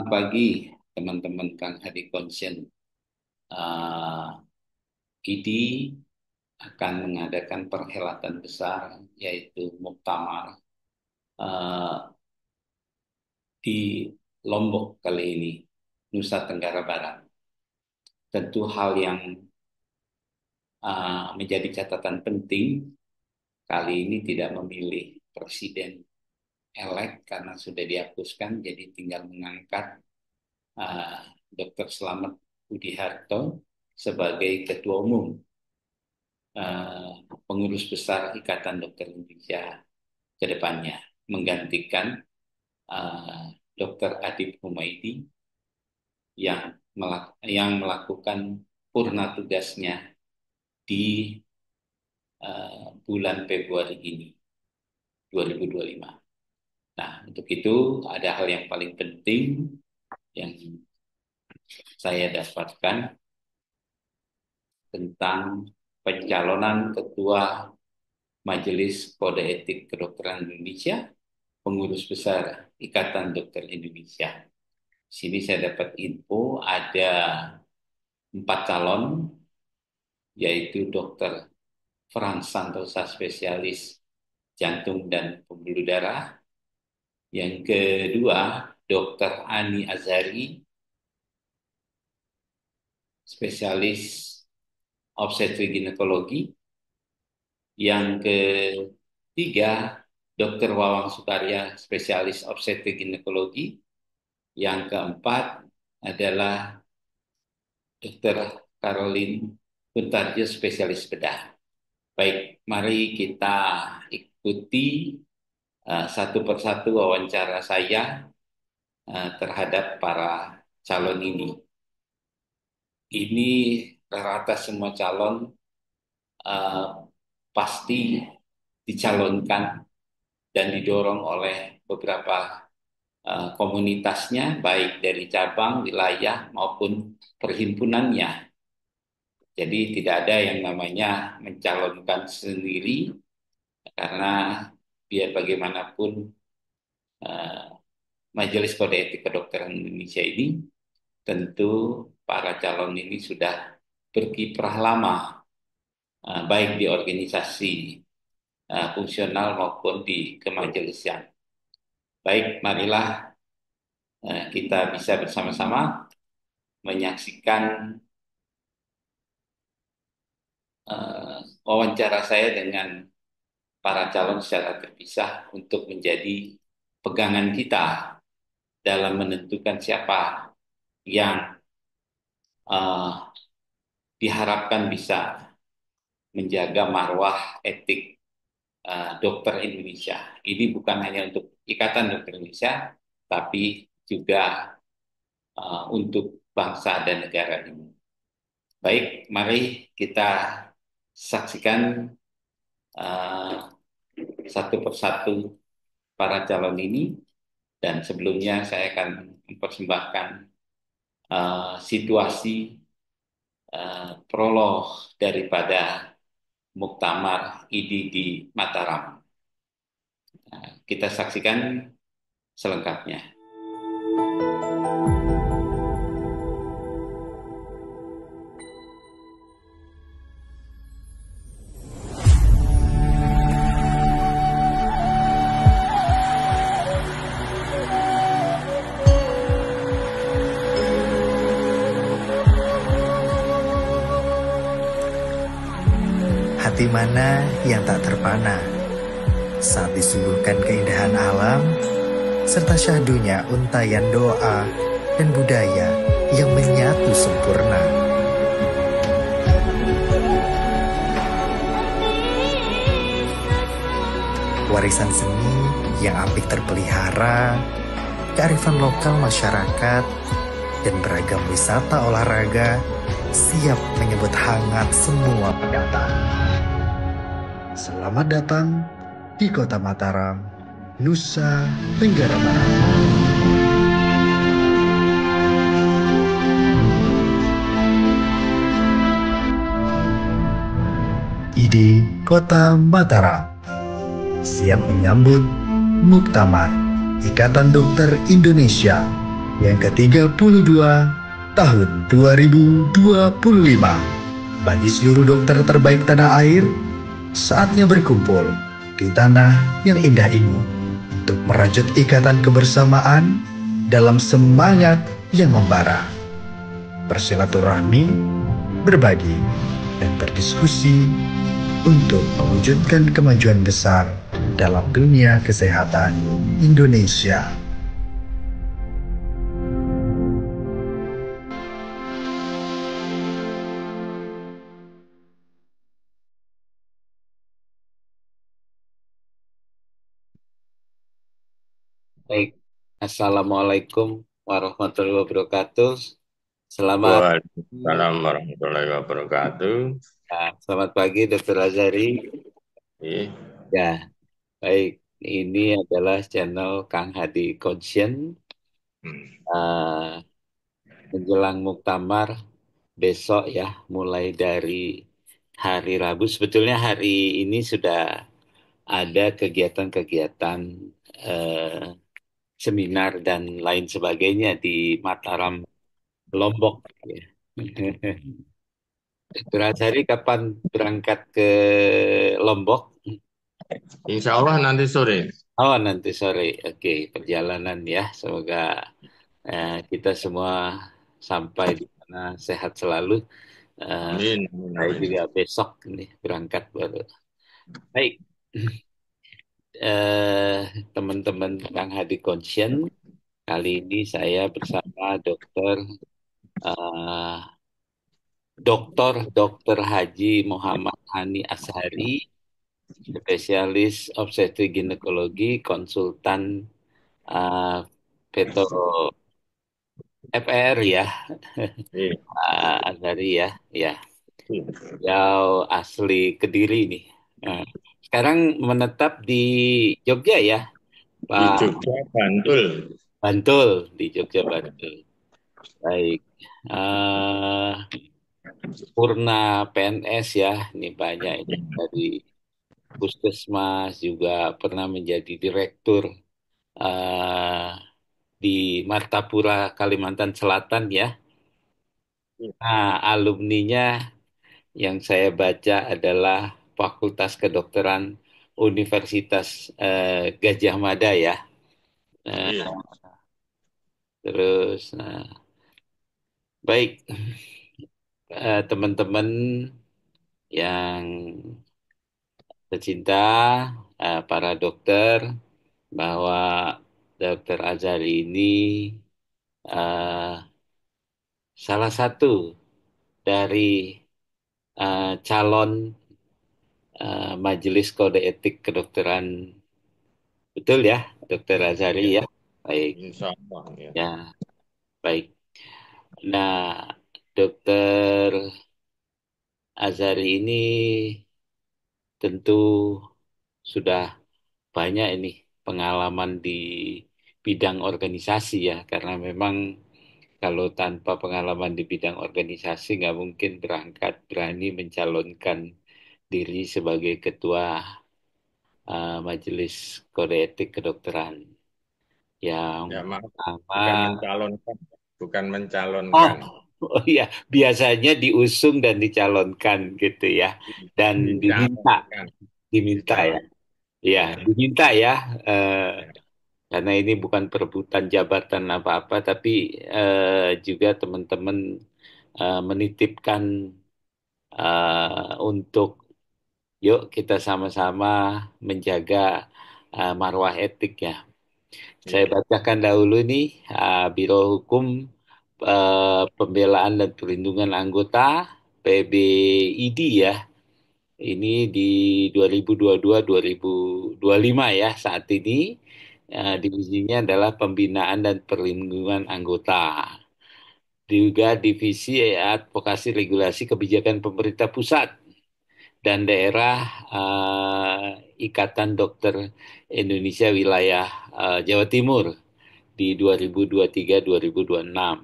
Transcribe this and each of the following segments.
Selamat pagi, teman-teman Kang Hadi Konsen. Uh, IDI akan mengadakan perhelatan besar, yaitu Muktamar uh, di Lombok kali ini, Nusa Tenggara Barat. Tentu hal yang menjadi catatan penting kali ini tidak memilih presiden elek karena sudah dihapuskan, jadi tinggal mengangkat uh, Dr. Slamet Budiharto sebagai Ketua Umum uh, Pengurus Besar Ikatan Dokter Indonesia ke depannya, menggantikan Dr. Adib Humaydi yang melakukan purna tugasnya di bulan Februari ini, 2025. Nah, untuk itu ada hal yang paling penting yang saya dapatkan tentang pencalonan Ketua Majelis Kode Etik Kedokteran Indonesia, Pengurus Besar Ikatan Dokter Indonesia. Sini saya dapat info ada 4 calon, yaitu Dr. Frans Santosa, spesialis jantung dan pembuluh darah. Yang kedua, Dr. Ani Azhari, spesialis obstetri ginekologi. Yang ketiga, Dr. Wawang Sukarya, spesialis obstetri ginekologi. Yang keempat adalah Dr. Caroline Kuntarjo, spesialis bedah. Baik, mari kita ikuti satu persatu wawancara saya terhadap para calon ini. Ini rata semua calon pasti dicalonkan dan didorong oleh beberapa komunitasnya, baik dari cabang, wilayah, maupun perhimpunannya. Jadi tidak ada yang namanya mencalonkan sendiri, karena biar bagaimanapun Majelis Kode Etik Kedokteran Indonesia ini, tentu para calon ini sudah berkiprah lama, baik di organisasi fungsional maupun di kemajelisian. Baik, marilah kita bisa bersama-sama menyaksikan wawancara saya dengan para calon secara terpisah untuk menjadi pegangan kita dalam menentukan siapa yang diharapkan bisa menjaga marwah etik dokter Indonesia. Ini bukan hanya untuk Ikatan Dokter Indonesia, tapi juga untuk bangsa dan negara ini. Baik, mari kita saksikan satu persatu para calon ini, dan sebelumnya saya akan mempersembahkan situasi prolog daripada Muktamar IDI di Mataram. Kita saksikan selengkapnya. Hati mana yang tak terpana saat disuguhkan keindahan alam serta syahdunya untayan doa dan budaya yang menyatu sempurna. Warisan seni yang apik terpelihara, kearifan lokal masyarakat, dan beragam wisata olahraga siap menyebut hangat semua pendatang. Selamat datang di Kota Mataram, Nusa Tenggara Barat. IDI Kota Mataram siap menyambut Muktamar Ikatan Dokter Indonesia yang ke-32 tahun 2025. Bagi seluruh dokter terbaik tanah air, saatnya berkumpul di tanah yang indah ini untuk merajut ikatan kebersamaan dalam semangat yang membara. Bersilaturahmi, berbagi, dan berdiskusi untuk mewujudkan kemajuan besar dalam dunia kesehatan Indonesia. Baik, Assalamualaikum warahmatullahi wabarakatuh. Selamat, Waalaikumsalam warahmatullahi wabarakatuh. selamat pagi, Dokter Azari. Ih, Ya, baik. Ini adalah channel Kang Hadi Conscient. hmm, eh, Menjelang Muktamar besok ya, mulai dari hari Rabu. Sebetulnya hari ini sudah ada kegiatan-kegiatan eh, seminar dan lain sebagainya di Mataram, Lombok. Ya. Dokter Azari kapan berangkat ke Lombok? Insya Allah nanti sore. Oh, nanti sore. Oke, perjalanan ya. Semoga kita semua sampai di sana sehat selalu. Eh, Amin, amin, saya amin. juga besok nih berangkat baru. Baik, teman-teman Kang Hadi Conscient, kali ini saya bersama eh, Dokter Haji Muhammad Hani Ashari, spesialis obstetrik ginekologi, konsultan uh, Veto FR ya, Ih, Azari ya, ya, ih. yang asli Kediri nih. Nah, sekarang menetap di Jogja ya, Di Pak. Jogja, Bantul. Bantul, di Jogja Bantul. Baik. Eh, Purna PNS ya, ini banyak ini dari Puskesmas juga pernah menjadi direktur eh, di Martapura, Kalimantan Selatan ya. Nah, alumninya yang saya baca adalah Fakultas Kedokteran Universitas Gajah Mada ya. Eh, Iya. Terus, baik, teman-teman yang tercinta, para dokter, bahwa Dokter Azhari ini eh, salah satu dari calon Majelis Kode Etik Kedokteran, betul ya, Dokter Azhari Iya, ya. Baik, insya Allah. Ya. ya, baik. Nah, Dokter Azhari ini tentu sudah banyak ini pengalaman di bidang organisasi ya, karena memang kalau tanpa pengalaman di bidang organisasi nggak mungkin berangkat berani mencalonkan diri sebagai ketua Majelis Kode Etik Kedokteran. Yang Ya, maaf, pertama, bukan mencalonkan. Bukan oh, mencalonkan. oh iya, biasanya diusung dan dicalonkan gitu ya, dan diminta, Dicalonkan. diminta ya, Dicalon. ya, Ya, diminta ya, eh, ya, karena ini bukan perebutan jabatan apa-apa, tapi juga teman-teman menitipkan untuk yuk kita sama-sama menjaga marwah etik ya. Saya iya, bacakan dahulu nih Biro Hukum Pembelaan dan Perlindungan Anggota PBID ya. Ini di 2022-2025 ya saat ini. Divisinya adalah Pembinaan dan Perlindungan Anggota. Juga Divisi Advokasi Regulasi Kebijakan Pemerintah Pusat dan daerah Ikatan Dokter Indonesia Wilayah Jawa Timur di 2023-2026.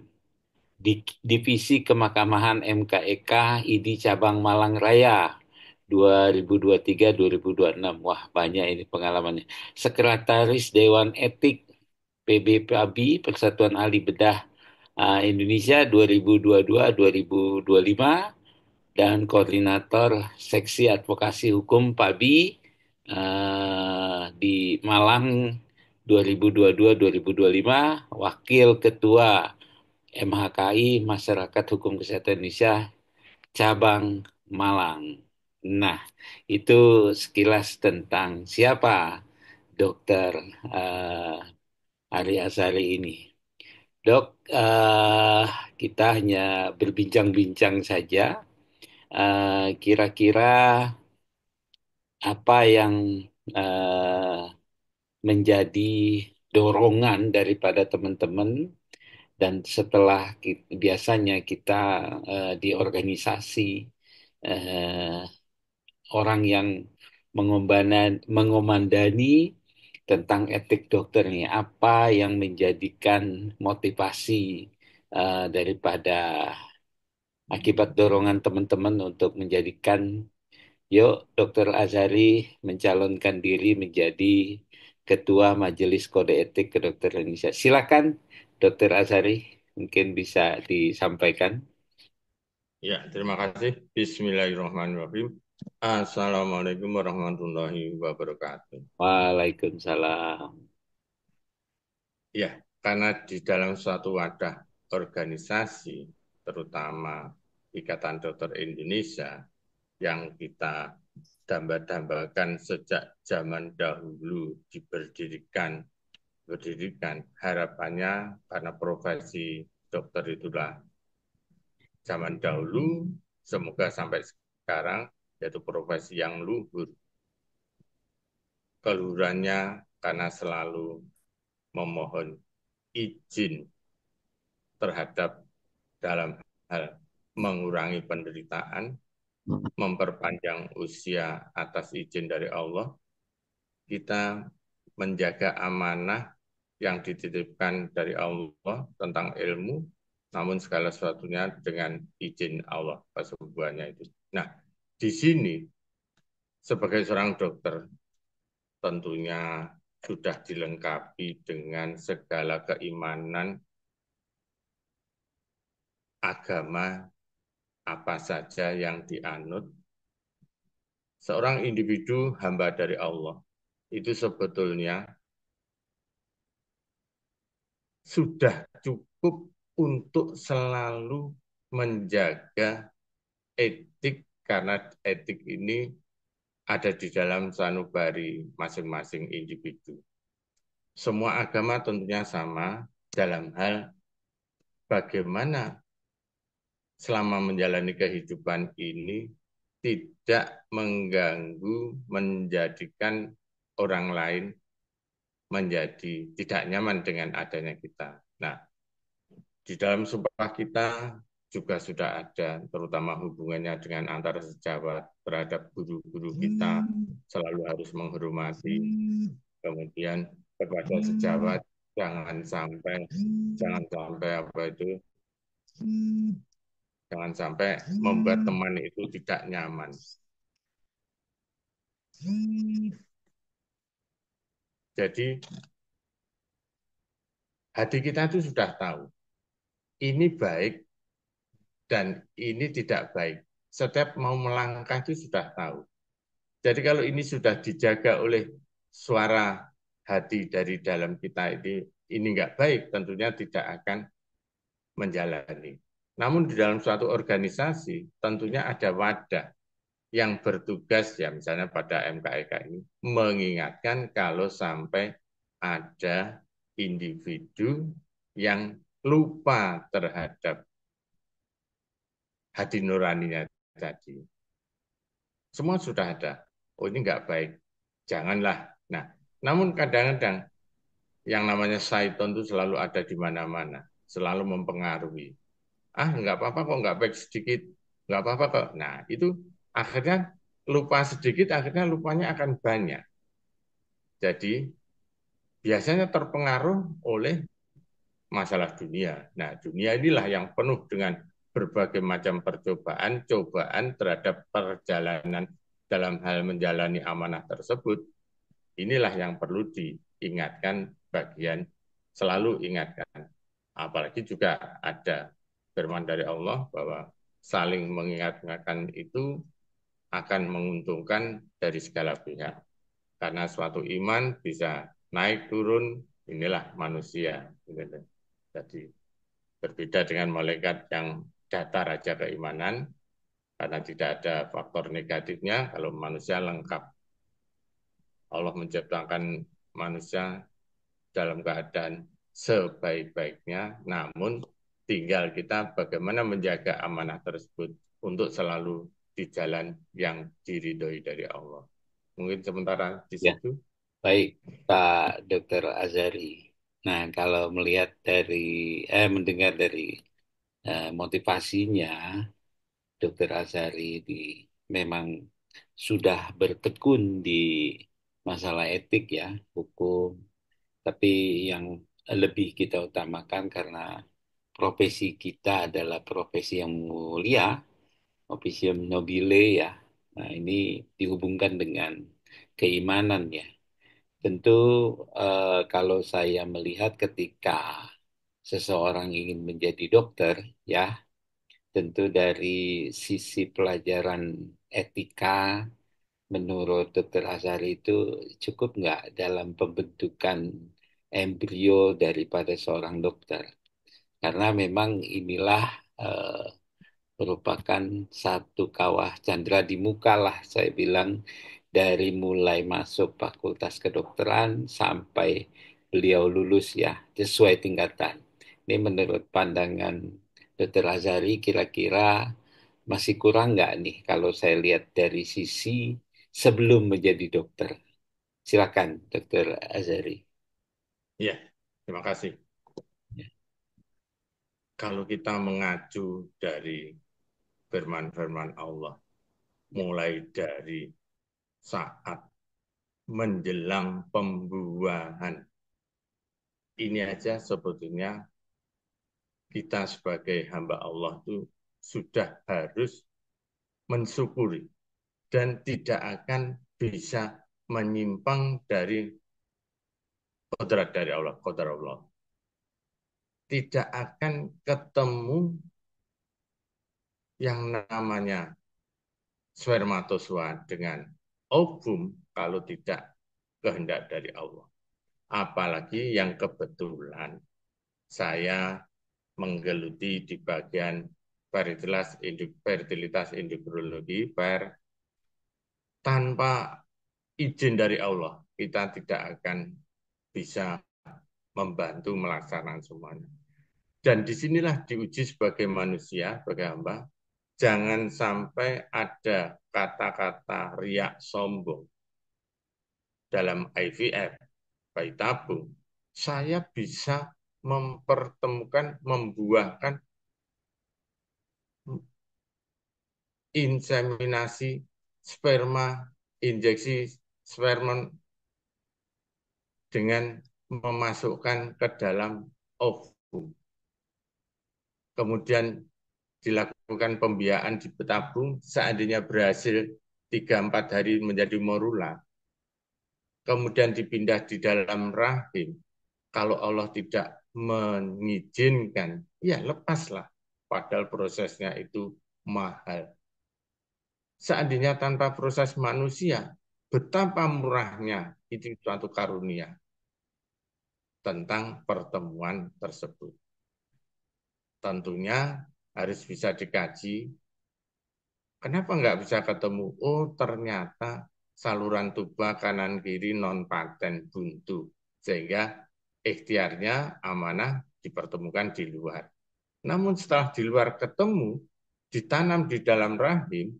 Divisi Kemahkamahan MKEK ID Cabang Malang Raya 2023-2026. Wah, banyak ini pengalamannya. Sekretaris Dewan Etik PBPABI, Persatuan Ahli Bedah Indonesia 2022-2025, dan koordinator Seksi Advokasi Hukum PABI di Malang 2022-2025, Wakil Ketua MHKI, Masyarakat Hukum Kesehatan Indonesia Cabang Malang. Nah, itu sekilas tentang siapa Dokter Ari Azhari ini. Dok, kita hanya berbincang-bincang saja. Kira-kira apa yang eh, menjadi dorongan daripada teman-teman, dan setelah biasanya kita di organisasi, eh, orang yang mengomandani tentang etik dokter ini, apa yang menjadikan motivasi daripada akibat dorongan teman-teman untuk menjadikan, yuk Dokter Azhari mencalonkan diri menjadi Ketua Majelis Kode Etik Kedokteran Indonesia. Silakan Dokter Azhari, mungkin bisa disampaikan. Ya, terima kasih. Bismillahirrahmanirrahim. Assalamualaikum warahmatullahi wabarakatuh. Waalaikumsalam. Ya, karena di dalam suatu wadah organisasi, terutama Ikatan Dokter Indonesia, yang kita dambakan sejak zaman dahulu berdirikan, harapannya karena profesi dokter itulah zaman dahulu, semoga sampai sekarang, yaitu profesi yang luhur. Keluhurannya karena selalu memohon izin terhadap dalam hal mengurangi penderitaan, memperpanjang usia atas izin dari Allah, kita menjaga amanah yang dititipkan dari Allah tentang ilmu, namun segala sesuatunya dengan izin Allah kesemuanya itu. Nah, di sini sebagai seorang dokter tentunya sudah dilengkapi dengan segala keimanan agama apa saja yang dianut. Seorang individu hamba dari Allah itu sebetulnya sudah cukup untuk selalu menjaga etik, karena etik ini ada di dalam sanubari masing-masing individu. Semua agama tentunya sama dalam hal bagaimana selama menjalani kehidupan ini tidak mengganggu, menjadikan orang lain menjadi tidak nyaman dengan adanya kita. Nah, di dalam sumpah kita juga sudah ada, terutama hubungannya dengan antara sejawat terhadap guru-guru kita, selalu harus menghormati. Kemudian kepada sejawat jangan sampai membuat teman itu tidak nyaman. Jadi hati kita itu sudah tahu ini baik dan ini tidak baik. Setiap mau melangkah itu sudah tahu. Jadi kalau ini sudah dijaga oleh suara hati dari dalam kita, ini nggak baik, tentunya tidak akan menjalani. Namun di dalam suatu organisasi tentunya ada wadah yang bertugas, ya misalnya pada MKEK ini, mengingatkan kalau sampai ada individu yang lupa terhadap hati nuraninya tadi. Semua sudah ada. Oh, ini nggak baik. Janganlah. Nah, namun kadang-kadang yang namanya syaiton itu selalu ada di mana-mana. Selalu mempengaruhi. Nggak apa-apa kok, nggak baik sedikit. Nggak apa-apa kok. Nah, itu akhirnya lupa sedikit, akhirnya lupanya akan banyak. Jadi, biasanya terpengaruh oleh masalah dunia. Nah, dunia inilah yang penuh dengan berbagai macam percobaan, cobaan terhadap perjalanan dalam hal menjalani amanah tersebut. Inilah yang perlu diingatkan bagian selalu ingatkan. Apalagi juga ada firman dari Allah bahwa saling mengingatkan itu akan menguntungkan dari segala pihak. Karena suatu iman bisa naik turun, inilah manusia. Jadi berbeda dengan malaikat yang datar aja keimanan, karena tidak ada faktor negatifnya. Kalau manusia lengkap, Allah menciptakan manusia dalam keadaan sebaik-baiknya, namun tinggal kita bagaimana menjaga amanah tersebut untuk selalu di jalan yang diridhoi dari Allah. Mungkin sementara di Ya, situ. baik Pak Dokter Azari. Nah, kalau melihat dari mendengar dari motivasinya Dokter Azari di memang sudah bertekun di masalah etik ya, hukum, tapi yang lebih kita utamakan karena profesi kita adalah profesi yang mulia, officium nobile ya. Nah, ini dihubungkan dengan keimanan ya. Tentu kalau saya melihat ketika seseorang ingin menjadi dokter ya, tentu dari sisi pelajaran etika menurut Dokter Azhari itu cukup nggak dalam pembentukan embrio daripada seorang dokter. Karena memang inilah eh, merupakan satu kawah candra di muka lah saya bilang dari mulai masuk fakultas kedokteran sampai beliau lulus ya sesuai tingkatan. Ini menurut pandangan Dokter Azhari kira-kira masih kurang nggak nih kalau saya lihat dari sisi sebelum menjadi dokter. Silakan Dokter Azhari. Ya, terima kasih. Ya, Kalau kita mengacu dari firman-firman Allah, mulai dari saat menjelang pembuahan, ini aja sebetulnya kita sebagai hamba Allah itu sudah harus mensyukuri dan tidak akan bisa menyimpang dari kodrat dari Allah, kodrat Allah. Tidak akan ketemu yang namanya spermatozoa dengan ovum kalau tidak kehendak dari Allah. Apalagi yang kebetulan saya menggeluti di bagian fertilitas endokrinologi, tanpa izin dari Allah, kita tidak akan bisa membantu melaksanakan semuanya. Dan disinilah diuji sebagai manusia, sebagai hamba, jangan sampai ada kata-kata riak sombong dalam IVF, bayi tabung. Saya bisa mempertemukan, membuahkan inseminasi sperma, injeksi sperma dengan memasukkan ke dalam ovum. Kemudian dilakukan pembiayaan di tabung, seandainya berhasil 3-4 hari menjadi morula, kemudian dipindah di dalam rahim, kalau Allah tidak mengizinkan, ya lepaslah. Padahal prosesnya itu mahal. Seandainya tanpa proses manusia, betapa murahnya itu suatu karunia tentang pertemuan tersebut. Tentunya harus bisa dikaji. Kenapa nggak bisa ketemu? Oh, ternyata saluran tuba kanan kiri non paten buntu. Sehingga ikhtiarnya amanah dipertemukan di luar. Namun setelah di luar ketemu, ditanam di dalam rahim,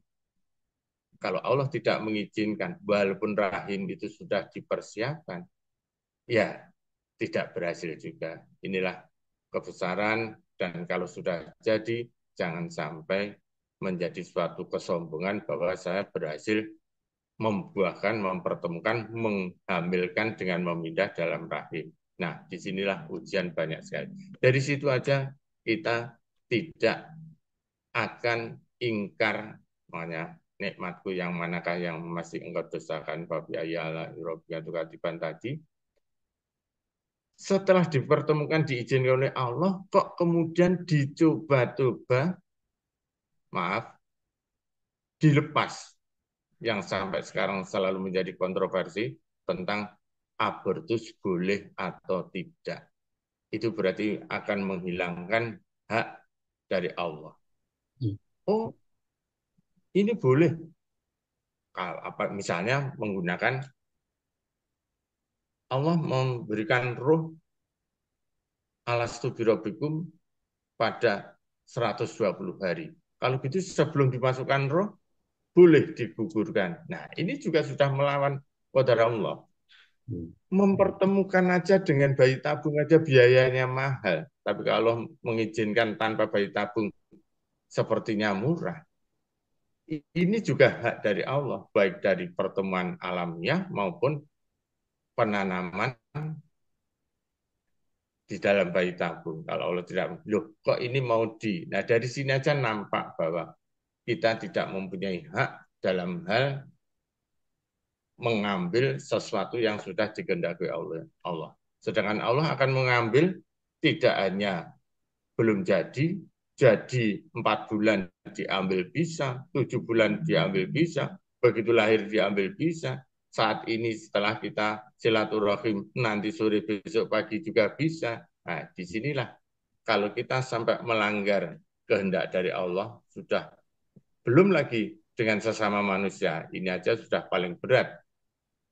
kalau Allah tidak mengizinkan, walaupun rahim itu sudah dipersiapkan, ya tidak berhasil juga. Inilah kebesaran, dan kalau sudah jadi, jangan sampai menjadi suatu kesombongan bahwa saya berhasil membuahkan, mempertemukan, menghamilkan dengan memindah dalam rahim. Nah, disinilah ujian banyak sekali. Dari situ aja kita tidak akan ingkar, makanya nikmatku yang manakah yang masih engkau dosakan, babi ayala, irobiyatu katiban tadi. setelah dipertemukan diizinkan oleh Allah, kok kemudian dicoba-coba, maaf, dilepas, yang sampai sekarang selalu menjadi kontroversi tentang abortus boleh atau tidak. Itu berarti akan menghilangkan hak dari Allah. Hmm. Oh, ini boleh. Apa misalnya menggunakan Allah memberikan ruh alastu birabbikum pada 120 hari. Kalau gitu sebelum dimasukkan roh, boleh digugurkan. Nah, ini juga sudah melawan qadar Allah. Hmm. Mempertemukan aja dengan bayi tabung aja biayanya mahal. Tapi kalau mengizinkan tanpa bayi tabung sepertinya murah. Ini juga hak dari Allah, baik dari pertemuan alamiah maupun penanaman di dalam bayi tabung. Kalau Allah tidak, loh kok ini mau di. Nah dari sini aja nampak bahwa kita tidak mempunyai hak dalam hal mengambil sesuatu yang sudah dikehendaki oleh Allah. Sedangkan Allah akan mengambil tidak hanya belum jadi 4 bulan diambil bisa, 7 bulan diambil bisa, begitu lahir diambil bisa, saat ini setelah kita silaturahim nanti sore besok pagi juga bisa. Nah, disinilah kalau kita sampai melanggar kehendak dari Allah, sudah belum lagi dengan sesama manusia, ini aja sudah paling berat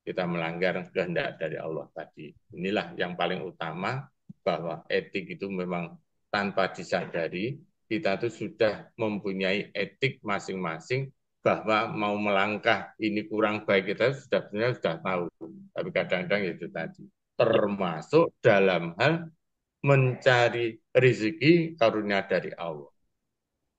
kita melanggar kehendak dari Allah tadi. Inilah yang paling utama, bahwa etik itu memang tanpa disadari, kita tuh sudah mempunyai etik masing-masing, bahwa mau melangkah ini kurang baik kita sudah sebenarnya sudah tahu. Tapi kadang-kadang itu tadi, termasuk dalam hal mencari rezeki karunia dari Allah.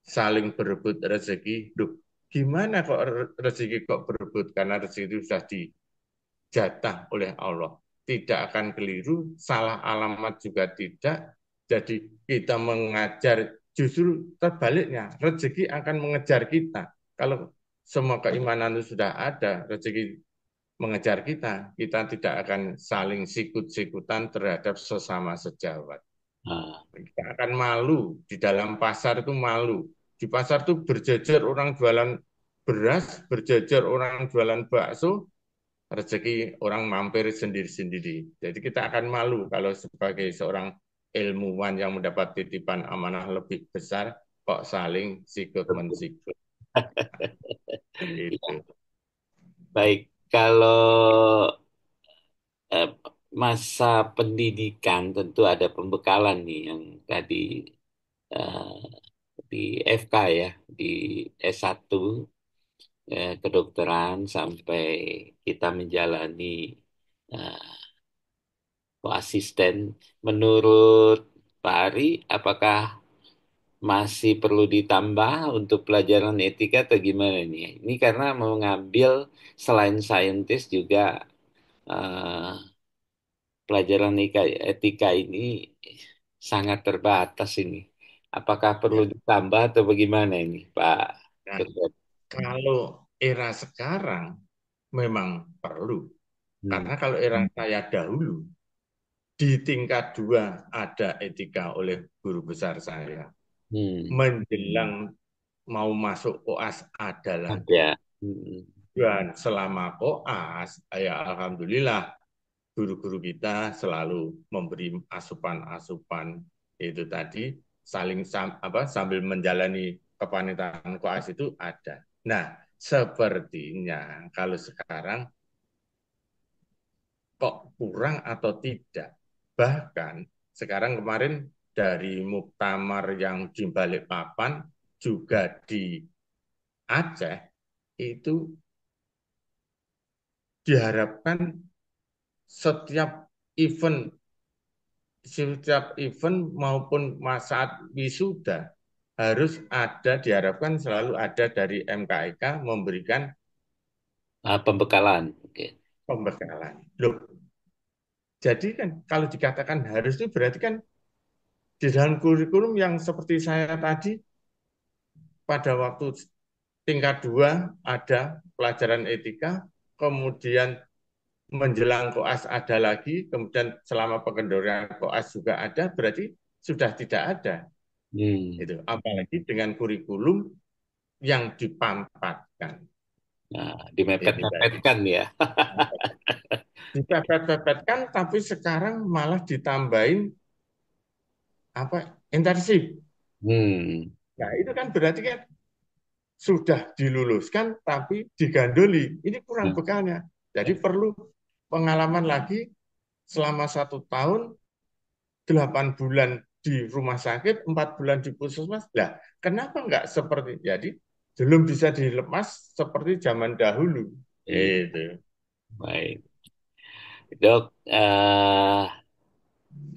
Saling berebut rezeki, duh, gimana kok rezeki kok berebut? Karena rezeki itu sudah dijatah oleh Allah. Tidak akan keliru, salah alamat juga tidak. Jadi kita mengajar, justru terbaliknya, rezeki akan mengejar kita. Kalau semua keimanan itu sudah ada, rezeki mengejar kita, kita tidak akan saling sikut-sikutan terhadap sesama sejawat. Ah, Kita akan malu, di dalam pasar itu malu. Di pasar itu berjejer orang jualan beras, berjejer orang jualan bakso, rezeki orang mampir sendiri-sendiri. Jadi kita akan malu kalau sebagai seorang ilmuwan yang mendapat titipan amanah lebih besar, kok saling sikut-mensikut. Itu. baik, kalau eh, masa pendidikan tentu ada pembekalan nih yang tadi eh, di FK ya, di S1 kedokteran sampai kita menjalani eh, asisten. Menurut Pak Ari, apakah masih perlu ditambah untuk pelajaran etika atau gimana nih? Ini karena mengambil selain saintis juga eh, pelajaran etika ini sangat terbatas ini. Apakah perlu Ya. ditambah atau bagaimana ini, Pak Nah, Ketua? kalau era sekarang memang perlu. Hmm. Karena kalau era saya dahulu, di tingkat 2 ada etika oleh guru besar saya. Hmm. Menjelang mau masuk koas ada lagi. Ada. Hmm. Dan selama koas, ya alhamdulillah guru-guru kita selalu memberi asupan-asupan itu tadi, saling sambil menjalani kepanitan koas itu ada. Nah, sepertinya kalau sekarang kok kurang atau tidak. Bahkan sekarang kemarin dari muktamar yang di Balikpapan juga di Aceh itu diharapkan setiap event setiap event maupun saat wisuda harus ada, diharapkan selalu ada dari MKIK memberikan Ah, pembekalan. Oke. pembekalan. Loh, jadi kan kalau dikatakan harus itu berarti kan di dalam kurikulum yang seperti saya tadi pada waktu tingkat 2 ada pelajaran etika, kemudian menjelang koas ada lagi, kemudian selama pengendalian koas juga ada, berarti sudah tidak ada. Hmm. Itu apalagi dengan kurikulum yang dipampatkan. Nah, Itu tadi. dimepet-mepetkan ya. Dipepet-pepetkan, tapi sekarang malah ditambahin apa internship. Hmm. Nah, itu kan berarti kan sudah diluluskan tapi digandoli. Ini kurang Nah, bekalnya. Jadi perlu pengalaman lagi selama 1 tahun, 8 bulan di rumah sakit, 4 bulan di puskesmas. Lah, kenapa nggak seperti jadi belum bisa dilepas seperti zaman dahulu. iya, Itu. baik. Dok,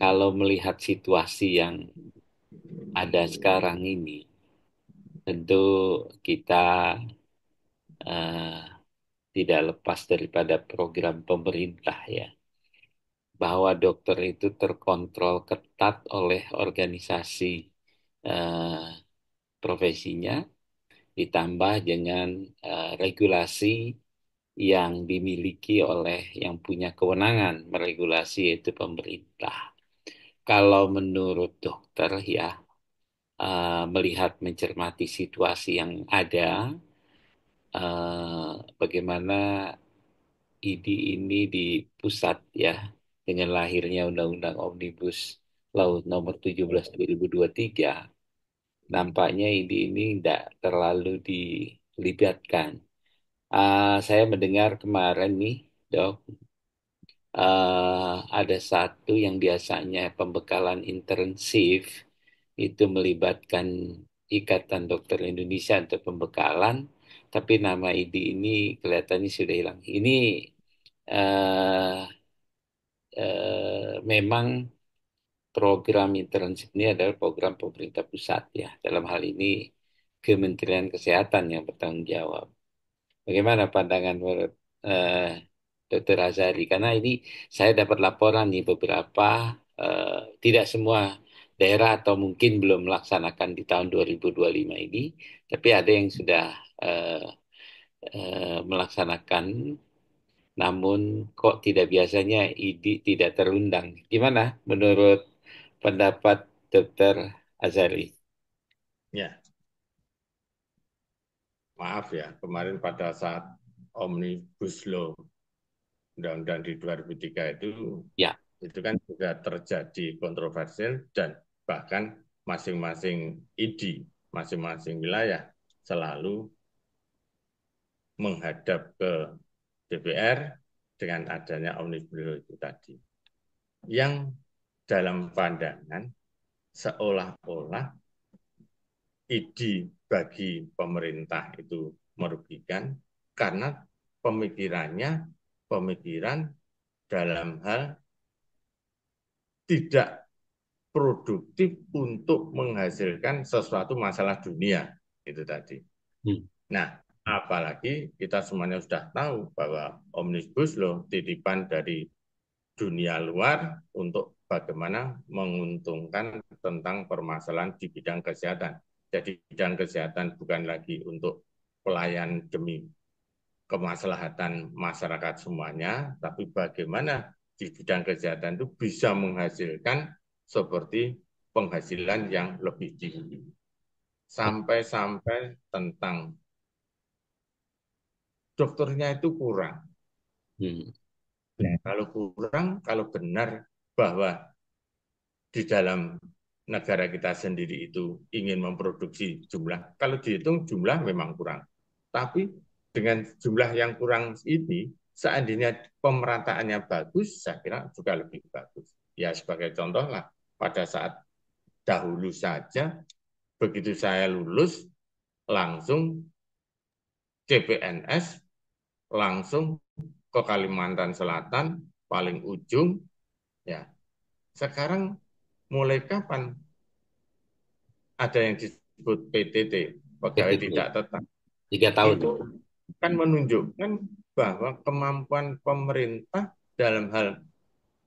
kalau melihat situasi yang ada sekarang ini, tentu kita eh, tidak lepas daripada program pemerintah ya, bahwa dokter itu terkontrol ketat oleh organisasi eh, profesinya, ditambah dengan regulasi yang dimiliki oleh yang punya kewenangan meregulasi yaitu pemerintah. Kalau menurut dokter ya, melihat mencermati situasi yang ada, bagaimana ID ini di pusat ya dengan lahirnya Undang-Undang Omnibus Law Nomor 17 2023, nampaknya ID ini tidak terlalu dilibatkan. Saya mendengar kemarin nih, Dok, ada satu yang biasanya pembekalan intensif itu melibatkan Ikatan Dokter Indonesia untuk pembekalan, tapi nama ID ini kelihatannya sudah hilang. Ini eh, memang program internship ini adalah program pemerintah pusat ya. Dalam hal ini Kementerian Kesehatan yang bertanggung jawab. Bagaimana pandangan menurut eh, Dr. Azari? Karena ini saya dapat laporan nih beberapa, tidak semua daerah atau mungkin belum melaksanakan di tahun 2025 ini, tapi ada yang sudah eh, melaksanakan, namun kok tidak biasanya ID tidak terundang. Gimana menurut pendapat Dr. Azari? Ya, maaf ya, kemarin pada saat Omnibus Law Undang-Undang di 2003 Ya. itu kan sudah terjadi kontroversial dan bahkan masing-masing ID, masing-masing wilayah selalu menghadap ke DPR dengan adanya Omnibus Law itu tadi. Yang dalam pandangan seolah-olah ID bagi pemerintah itu merugikan karena pemikirannya pemikiran dalam hal tidak produktif untuk menghasilkan sesuatu masalah dunia itu tadi. Hmm. Nah, apalagi kita semuanya sudah tahu bahwa Omnibus Law titipan dari dunia luar untuk bagaimana menguntungkan tentang permasalahan di bidang kesehatan. Jadi bidang kesehatan bukan lagi untuk pelayan demi kemaslahatan masyarakat semuanya, tapi bagaimana di bidang kesehatan itu bisa menghasilkan seperti penghasilan yang lebih tinggi. Sampai-sampai tentang dokternya itu kurang. Hmm. Nah, kalau kurang, kalau benar bahwa di dalam negara kita sendiri itu ingin memproduksi jumlah, kalau dihitung jumlah memang kurang. Tapi dengan jumlah yang kurang ini, seandainya pemerataannya bagus, saya kira juga lebih bagus. Ya sebagai contoh lah, pada saat dahulu saja, begitu saya lulus, langsung CPNS, langsung ke Kalimantan Selatan, paling ujung, ya. Sekarang mulai kapan ada yang disebut PTT, pegawai PTT tidak tetap? 3 tahun. Itu kan menunjukkan bahwa kemampuan pemerintah dalam hal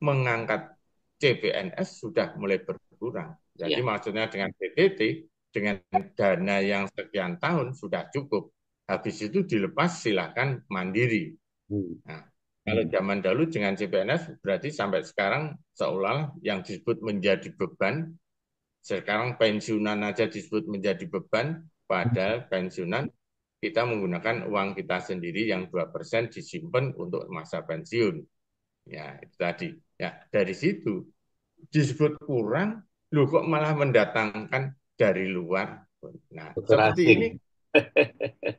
mengangkat CPNS sudah mulai berkurang. Jadi Ya. maksudnya dengan PTT, dengan dana yang sekian tahun sudah cukup. Habis itu dilepas silakan mandiri. Hmm. Nah, Kalau zaman dahulu dengan CPNS berarti sampai sekarang seolah yang disebut menjadi beban, sekarang pensiunan aja disebut menjadi beban, padahal pensiunan kita menggunakan uang kita sendiri yang 2% disimpan untuk masa pensiun. Ya, itu tadi. Ya, dari situ disebut kurang, loh kok malah mendatangkan dari luar. Nah, Dokter asing.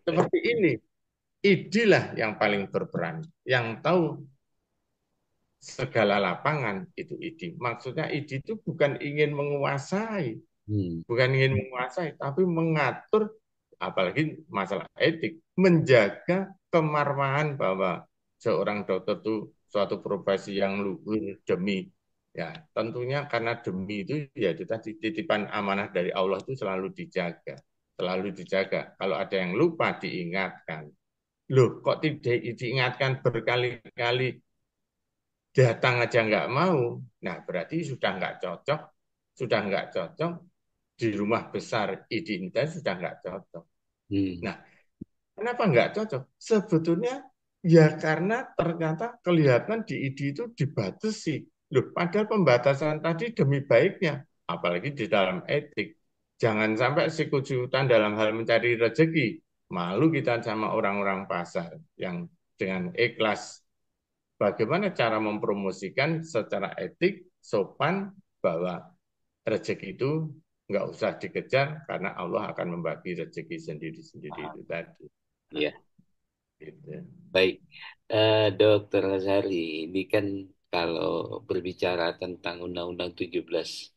seperti ini. Idilah yang paling berperan, yang tahu segala lapangan itu ID. Maksudnya ID itu bukan ingin menguasai, Hmm, bukan ingin menguasai, tapi mengatur, apalagi masalah etik, menjaga kemarwahan bahwa seorang dokter itu suatu profesi yang luhur demi, ya tentunya karena demi itu ya itu tadi titipan amanah dari Allah itu selalu dijaga, selalu dijaga. Kalau ada yang lupa diingatkan. Loh, kok tidak diingatkan berkali-kali datang aja nggak mau, nah berarti sudah nggak cocok di rumah besar identitas sudah nggak cocok. hmm, Nah, kenapa nggak cocok? Sebetulnya ya karena ternyata kelihatan di ID itu dibatasi. Loh, padahal pembatasan tadi demi baiknya, apalagi di dalam etik. Jangan sampai sikujutan dalam hal mencari rezeki. Malu kita sama orang-orang pasar yang dengan ikhlas bagaimana cara mempromosikan secara etik, sopan, bahwa rezeki itu nggak usah dikejar karena Allah akan membagi rezeki sendiri-sendiri itu tadi. Nah, ya, gitu. baik. Dokter Azari, ini kan kalau berbicara tentang Undang-Undang 17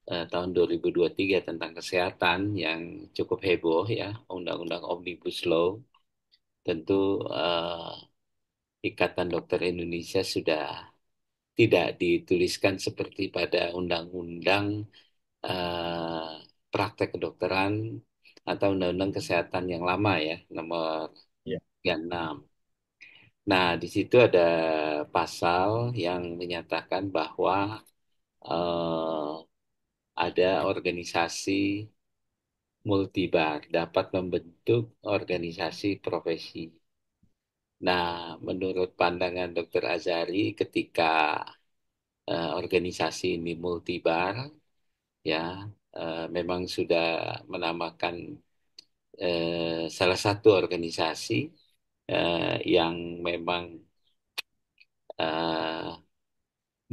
tahun 2023 tentang kesehatan yang cukup heboh ya, Undang-Undang Omnibus Law, tentu Ikatan Dokter Indonesia sudah tidak dituliskan seperti pada Undang-Undang eh, Praktek Kedokteran atau Undang-Undang Kesehatan yang lama ya, nomor Ya, 36. Nah, di situ ada pasal yang menyatakan bahwa eh, ada organisasi multibar dapat membentuk organisasi profesi. Nah, menurut pandangan Dr. Azari, ketika organisasi ini multibar, ya, memang sudah menamakan salah satu organisasi yang memang eh,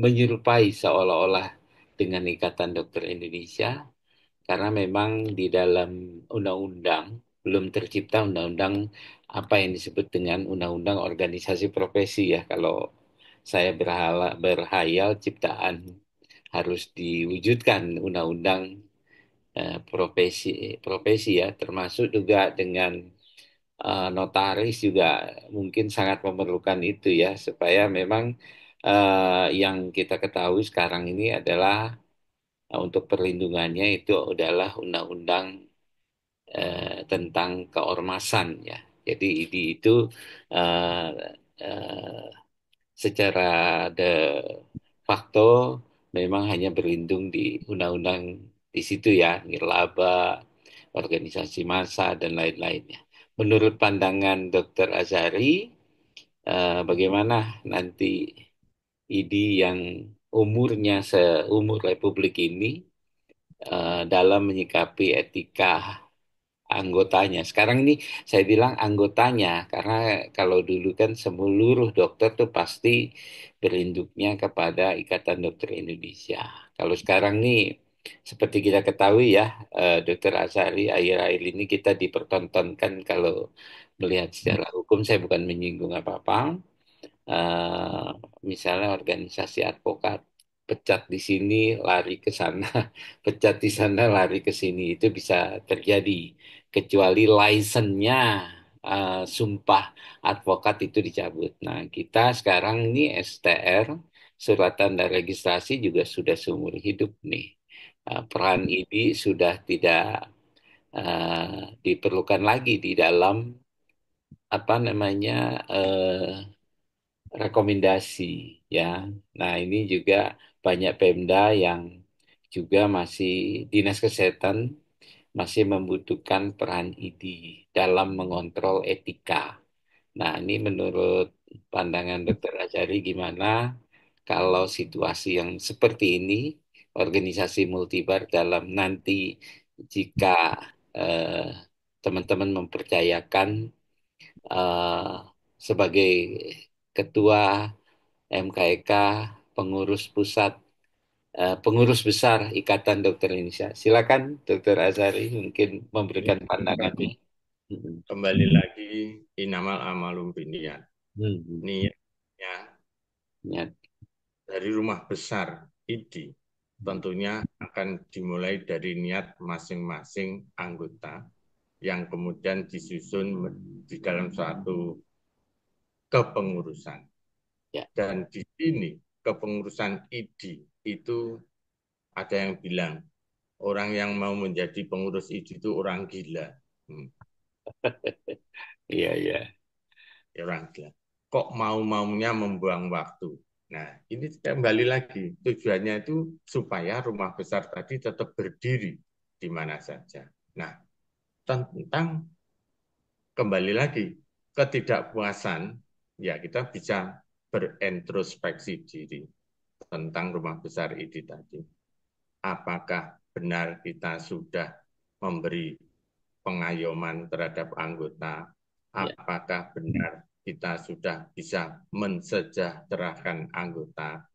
menyerupai seolah-olah dengan Ikatan Dokter Indonesia karena memang di dalam undang-undang belum tercipta undang-undang apa yang disebut dengan undang-undang organisasi profesi ya. Kalau saya berhayal ciptaan harus diwujudkan undang-undang profesi profesi ya, termasuk juga dengan notaris juga mungkin sangat memerlukan itu ya, supaya memang yang kita ketahui sekarang ini adalah untuk perlindungannya itu adalah undang-undang tentang keormasan ya. Jadi itu eh, eh, secara de facto memang hanya berlindung di undang-undang di situ ya, nirlaba, organisasi massa dan lain-lainnya. Menurut pandangan Dr. Azari, bagaimana nanti ID yang umurnya seumur Republik ini dalam menyikapi etika anggotanya. Sekarang ini saya bilang anggotanya karena kalau dulu kan seluruh dokter tuh pasti berinduknya kepada Ikatan Dokter Indonesia. Kalau sekarang nih seperti kita ketahui ya, Dokter Azari akhir-akhir ini kita dipertontonkan kalau melihat secara hukum, saya bukan menyinggung apa-apa, eh, misalnya organisasi advokat pecat di sini lari ke sana, pecat di sana lari ke sini, itu bisa terjadi kecuali license-nya sumpah advokat itu dicabut. Nah, kita sekarang ini STR, surat tanda registrasi juga sudah seumur hidup nih. Peran ini sudah tidak diperlukan lagi di dalam apa namanya rekomendasi ya. Nah, ini juga banyak Pemda yang juga masih Dinas Kesehatan masih membutuhkan peran ID dalam mengontrol etika. Nah, ini menurut pandangan Dokter Azari gimana kalau situasi yang seperti ini, organisasi multibar dalam nanti jika eh, teman-teman mempercayakan eh, sebagai ketua MKEK, pengurus pusat, pengurus besar Ikatan Dokter Indonesia. Silakan Dokter Azari mungkin memberikan pandangannya. Hmm. Kembali lagi, inamal amalum binniat. Hmm. Niatnya Ya. dari rumah besar ID tentunya akan dimulai dari niat masing-masing anggota yang kemudian disusun di dalam suatu kepengurusan. Ya. Dan di sini kepengurusan ID itu ada yang bilang orang yang mau menjadi pengurus ID itu orang gila. Hmm, Iya, iya. orang gila. Kok mau-maunya membuang waktu. Nah, ini kembali lagi tujuannya itu supaya rumah besar tadi tetap berdiri di mana saja. Nah, tentang kembali lagi ketidakpuasan, ya kita bisa berintrospeksi diri tentang rumah besar ini tadi. Apakah benar kita sudah memberi pengayoman terhadap anggota? Ya. Apakah benar kita sudah bisa mensejahterakan anggota?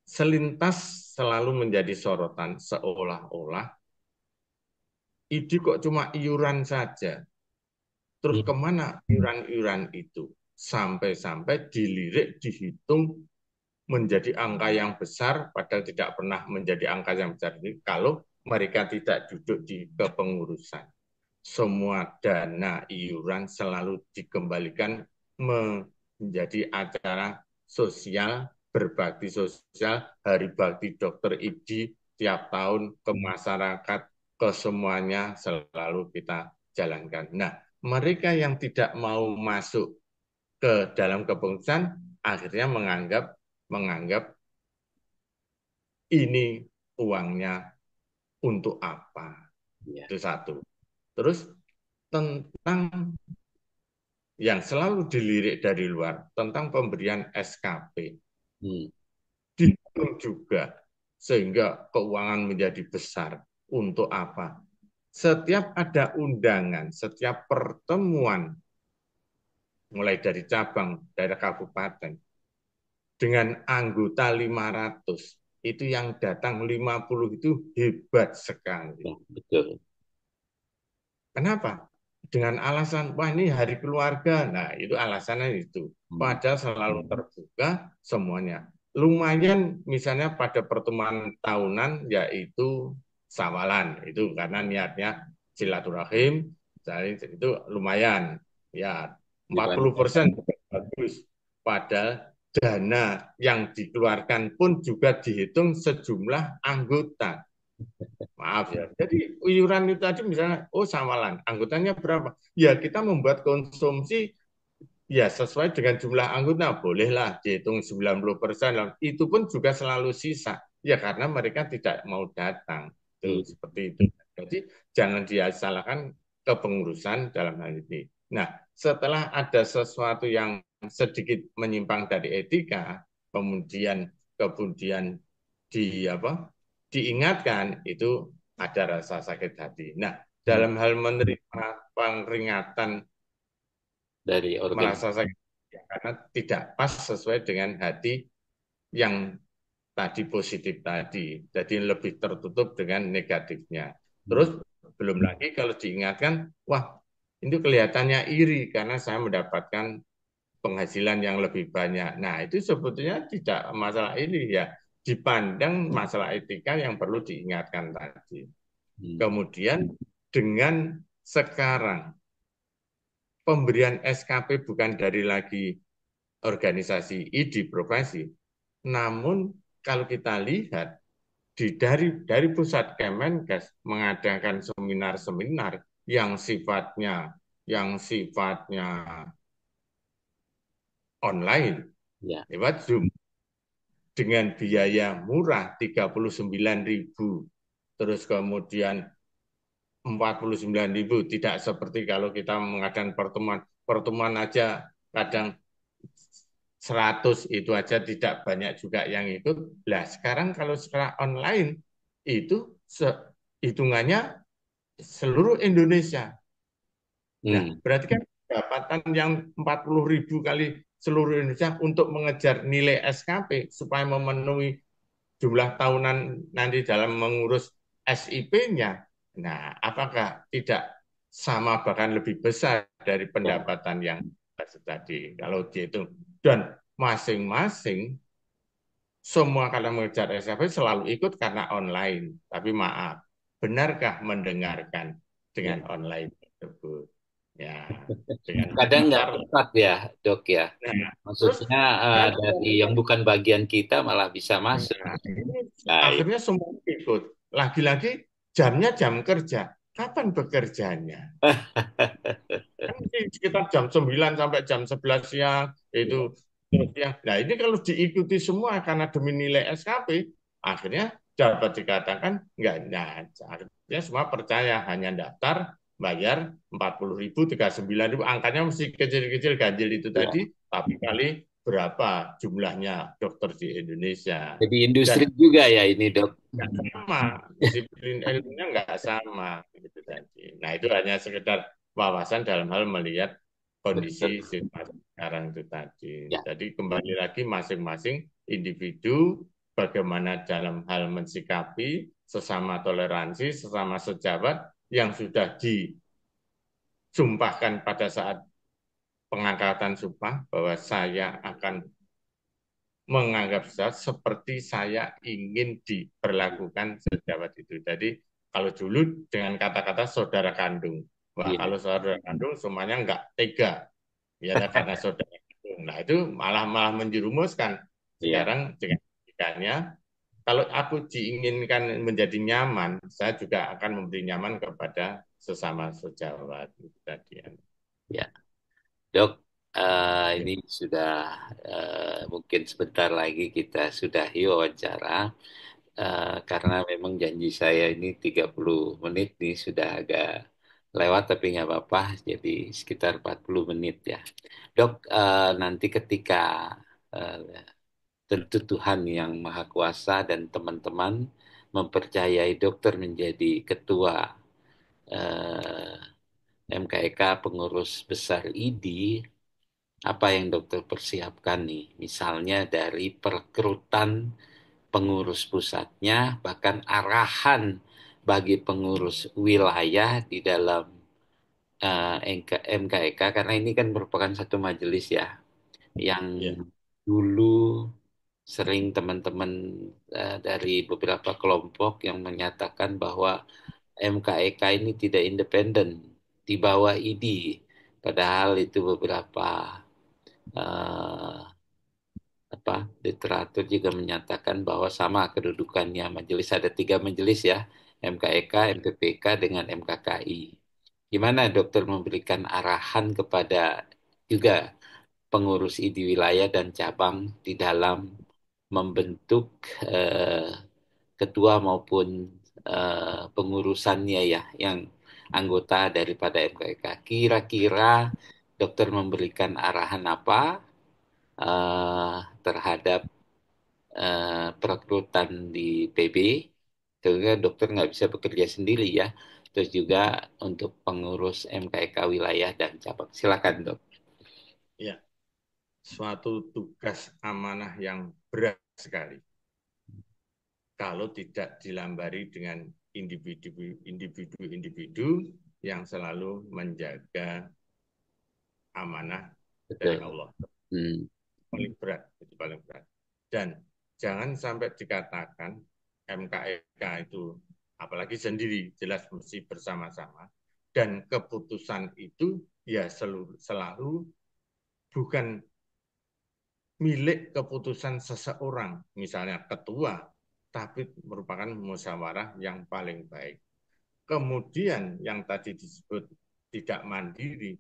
Selintas selalu menjadi sorotan seolah-olah ini kok cuma iuran saja. Terus Hmm. kemana iuran-iuran itu? Sampai-sampai dilirik, dihitung menjadi angka yang besar, padahal tidak pernah menjadi angka yang besar ini kalau mereka tidak duduk di kepengurusan. Semua dana iuran selalu dikembalikan menjadi acara sosial, berbakti sosial, hari bakti dokter ID tiap tahun ke masyarakat, ke semuanya selalu kita jalankan. Nah, mereka yang tidak mau masuk ke dalam kepengurusan akhirnya menganggap ini uangnya untuk apa. Ya. Itu satu. Terus tentang yang selalu dilirik dari luar tentang pemberian SKP Hmm. dihitung juga sehingga keuangan menjadi besar. Untuk apa? Setiap ada undangan, setiap pertemuan mulai dari cabang, daerah kabupaten dengan anggota 500 itu yang datang 50 itu hebat sekali. Ya, betul. Kenapa? Dengan alasan, wah ini hari keluarga. Nah, itu alasannya itu. Hmm. Padahal selalu terbuka semuanya. Lumayan misalnya pada pertemuan tahunan yaitu sawalan. Itu karena niatnya silaturahim. Itu lumayan. Ya, 40% Dibandingkan. bagus. Padahal dana yang dikeluarkan pun juga dihitung sejumlah anggota. Maaf ya. Jadi iuran itu tadi misalnya, oh samalan, anggotanya berapa? Ya kita membuat konsumsi ya sesuai dengan jumlah anggota, bolehlah dihitung 90%. Itu pun juga selalu sisa. Ya karena mereka tidak mau datang. Tuh, Hmm. seperti itu. Jadi jangan disalahkan kepengurusan dalam hal ini. Nah, setelah ada sesuatu yang sedikit menyimpang dari etika, kemudian kemudian di apa? Diingatkan itu ada rasa sakit hati. Nah, Hmm. dalam hal menerima peringatan Dari merasa organisasi. sakit ya, karena tidak pas sesuai dengan hati yang tadi positif tadi. Jadi lebih tertutup dengan negatifnya. Hmm. Terus belum lagi kalau diingatkan, wah itu kelihatannya iri karena saya mendapatkan penghasilan yang lebih banyak. Nah itu sebetulnya tidak masalah ini ya. Dipandang masalah etika yang perlu diingatkan tadi. Hmm. Kemudian dengan sekarang pemberian SKP bukan dari lagi organisasi ID profesi, namun kalau kita lihat dari pusat Kemenkes mengadakan seminar-seminar yang sifatnya online Ya. lewat Zoom dengan biaya murah 39.000, terus kemudian 49.000, tidak seperti kalau kita mengadakan pertemuan pertemuan aja kadang 100 itu aja tidak banyak juga yang ikut. Lah sekarang kalau secara online itu hitungannya seluruh Indonesia. Nah, Hmm. berarti kan pendapatan yang 40.000 kali seluruh Indonesia untuk mengejar nilai SKP supaya memenuhi jumlah tahunan nanti dalam mengurus SIP-nya. Nah, apakah tidak sama bahkan lebih besar dari Ya, pendapatan yang tadi kalau dihitung? Dan masing-masing semua kalau mengejar SKP selalu ikut karena online. Tapi maaf, benarkah mendengarkan ya. dengan online tersebut? Ya, dengan Kadang nggak daftar. tepat ya, Dok ya. Nah, terus Maksudnya kan dari yang bukan bagian kita malah bisa masuk. nah, ini Nah, akhirnya semua ikut. Lagi-lagi jamnya jam kerja. Kapan bekerjanya? Kan di sekitar jam 9 sampai jam 11 siang itu ya, terus ya. Nah, ini kalau diikuti semua karena demi nilai SKP, akhirnya dapat dikatakan enggak. Nah, akhirnya semua percaya hanya daftar bayar 40.000, 39.000, angkanya mesti kecil-kecil ganjil itu ya. tadi, tapi kali berapa jumlahnya dokter di Indonesia. Jadi industri Dan juga ya ini, Dok. nggak sama, disiplin ilmunya nggak sama gitu tadi. Nah itu hanya sekedar wawasan dalam hal melihat kondisi Betul. situasi sekarang itu tadi. Ya, Jadi kembali lagi masing-masing individu bagaimana dalam hal mensikapi sesama toleransi, sesama sejawat yang sudah disumpahkan pada saat pengangkatan sumpah bahwa saya akan menganggap seperti saya ingin diperlakukan sejawat itu. Jadi kalau dulu dengan kata-kata saudara kandung, wah iya, kalau saudara kandung semuanya nggak tega, ya karena saudara kandung. Nah itu malah malah menjerumuskan. iya, Sekarang dengan logikanya, kalau aku diinginkan menjadi nyaman, saya juga akan memberi nyaman kepada sesama sejawat. Itu tadi. ya. Dok, Ya, ini sudah mungkin sebentar lagi kita sudahi wawancara. Karena memang janji saya ini 30 menit nih sudah agak lewat tapi nggak apa-apa. Jadi sekitar 40 menit ya. Dok, nanti ketika eh, tentu Tuhan yang Maha Kuasa dan teman-teman mempercayai dokter menjadi ketua eh, MKEK pengurus besar ID, apa yang dokter persiapkan nih? Misalnya dari perekrutan pengurus pusatnya, bahkan arahan bagi pengurus wilayah di dalam MKEK, karena ini kan merupakan satu majelis ya, yang ya, dulu sering teman-teman dari beberapa kelompok yang menyatakan bahwa MKEK ini tidak independen di bawah ID, padahal itu beberapa eh, apa literatur juga menyatakan bahwa sama kedudukannya majelis, ada tiga majelis ya, MKEK, MPPK dengan MKKI. Gimana dokter memberikan arahan kepada juga pengurus ID wilayah dan cabang di dalam membentuk eh, ketua maupun pengurusannya ya, yang anggota daripada MKK. Kira-kira dokter memberikan arahan apa terhadap perekrutan di PB, sehingga dokter nggak bisa bekerja sendiri ya. Terus juga untuk pengurus MKK wilayah dan cabang. Silakan dok. ya. Suatu tugas amanah yang berat sekali kalau tidak dilambari dengan individu-individu yang selalu menjaga amanah dari Betul. Allah. Hmm, Paling berat, itu paling berat. Dan jangan sampai dikatakan MKEK itu apalagi sendiri, jelas mesti bersama-sama. Dan keputusan itu ya selalu bukan milik keputusan seseorang, misalnya ketua, tapi merupakan musyawarah yang paling baik. Kemudian yang tadi disebut tidak mandiri,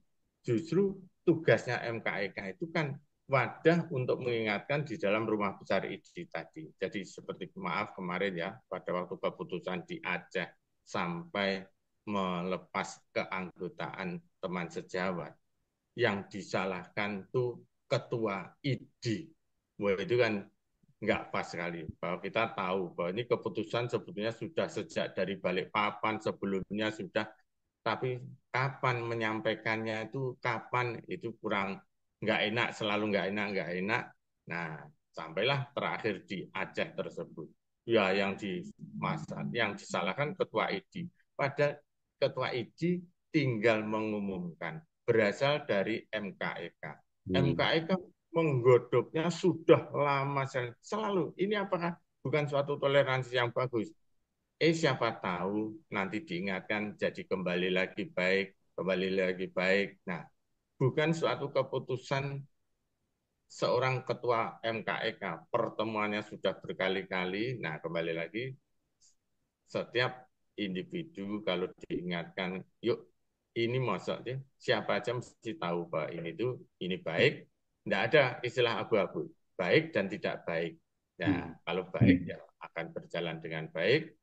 justru tugasnya MKEK itu kan wadah untuk mengingatkan di dalam rumah besar ID tadi. Jadi seperti maaf kemarin ya, pada waktu keputusan di Aceh sampai melepas keanggotaan teman sejawat. yang disalahkan tuh ketua ID. Wah, itu kan nggak pas sekali. Bahwa kita tahu bahwa ini keputusan sebetulnya sudah sejak dari Balikpapan sebelumnya sudah, tapi kapan menyampaikannya itu kapan itu kurang nggak enak, selalu nggak enak, nggak enak. Nah, sampailah terakhir di Aceh tersebut. Ya, yang disalahkan ketua ID. Padahal ketua ID tinggal mengumumkan berasal dari MKEK. Hmm. MKEK menggodoknya sudah lama selalu. Ini apakah bukan suatu toleransi yang bagus? Siapa tahu nanti diingatkan jadi kembali lagi baik. Nah, bukan suatu keputusan seorang ketua MKEK. Pertemuannya sudah berkali-kali. Nah, kembali lagi, setiap individu kalau diingatkan, yuk ini maksudnya siapa aja mesti tahu bahwa ini baik. Tidak ada istilah abu-abu, baik dan tidak baik. Hmm. Ya, kalau baik ya akan berjalan dengan baik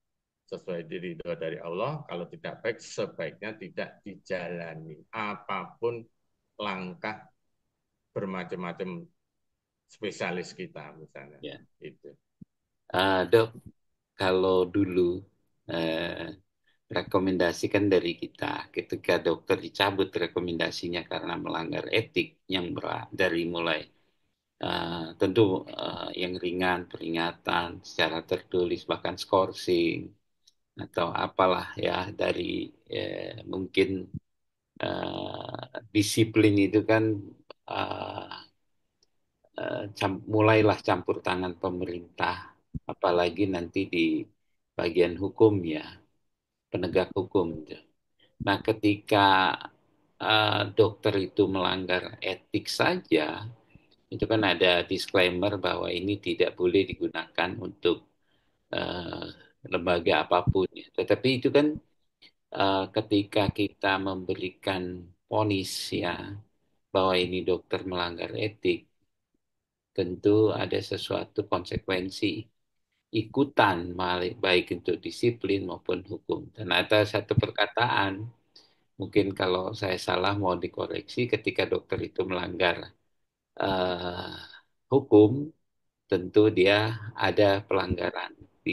sesuai ridho dari Allah. Kalau tidak baik, sebaiknya tidak dijalani. Apapun langkah bermacam-macam spesialis kita misalnya. Ya. Itu. Dok, kalau dulu eh, rekomendasi kan dari kita ketika dokter dicabut rekomendasinya karena melanggar etik yang berat dari mulai tentu yang ringan peringatan secara tertulis bahkan skorsing atau apalah ya dari mungkin disiplin itu kan eh, mulailah campur tangan pemerintah apalagi nanti di bagian hukum ya penegak hukum. Nah, ketika dokter itu melanggar etik saja, itu kan ada disclaimer bahwa ini tidak boleh digunakan untuk eh, lembaga apapun. Ya. Tetapi itu kan ketika kita memberikan vonis ya bahwa ini dokter melanggar etik, tentu ada sesuatu konsekuensi ikutan baik untuk disiplin maupun hukum. Dan ada satu perkataan mungkin kalau saya salah mau dikoreksi ketika dokter itu melanggar eh, hukum, tentu dia ada pelanggaran di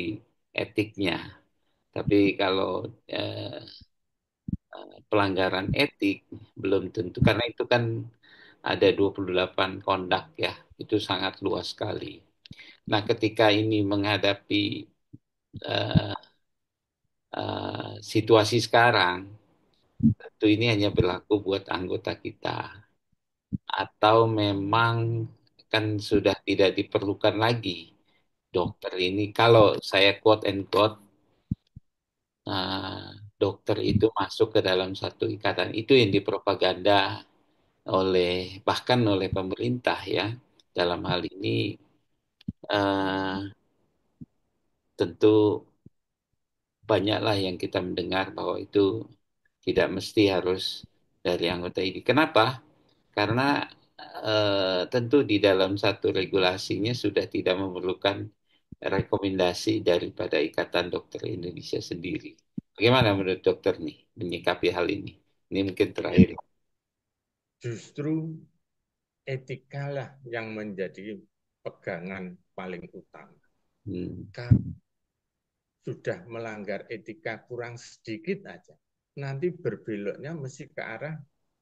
etiknya. Tapi kalau eh, pelanggaran etik belum tentu karena itu kan ada 28 kondak ya, itu sangat luas sekali. Nah, ketika ini menghadapi eh, situasi sekarang, tentu ini hanya berlaku buat anggota kita. Atau memang kan sudah tidak diperlukan lagi dokter ini. Kalau saya quote and quote, dokter itu masuk ke dalam satu ikatan. Itu yang dipropaganda bahkan oleh pemerintah ya. Dalam hal ini eh, tentu banyaklah yang kita mendengar bahwa itu tidak mesti harus dari anggota ini. Kenapa? Karena tentu di dalam satu regulasinya sudah tidak memerlukan rekomendasi daripada Ikatan Dokter Indonesia sendiri. Bagaimana menurut dokter nih menyikapi hal ini? Ini mungkin terakhir. Justru etikalah yang menjadi pegangan paling utama. Hmm. Kalau sudah melanggar etika kurang sedikit aja, nanti berbeloknya mesti ke arah